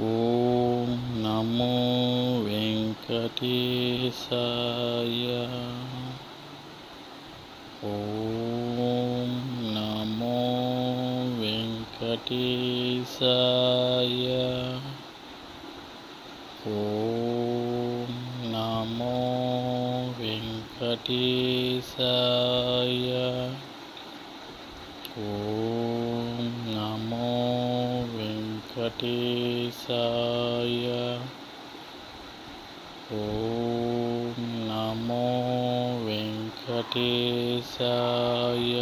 ఓం నమో వెంకటేశాయ. ఓం నమో వెంకటేశాయ. ఓం నమో వెంకటేశాయ. ఓం నమో వెంకటేశాయ. ఓం నమో వెంకటేశాయ.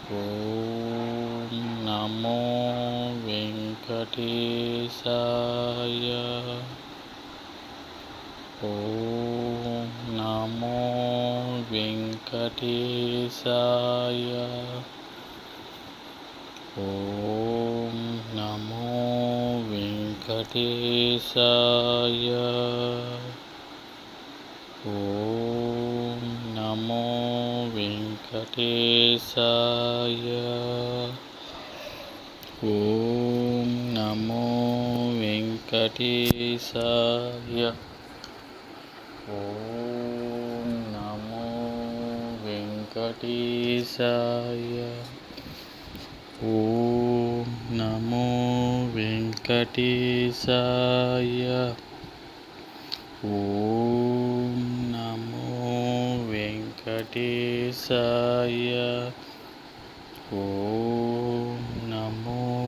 ఓం నమో వెంకటేశాయ. ఓం నమో వెంకటేశాయ. ఓం నమో వెంకటేశాయ. ఓం నమో వెంకటేశాయ. ఓం నమో వెంకటేశాయ. ఓం నమో వెంకటేశాయ. ఓం నమో వెంకటేశాయ. ఓం నమో వెంకటేశాయ. ఓం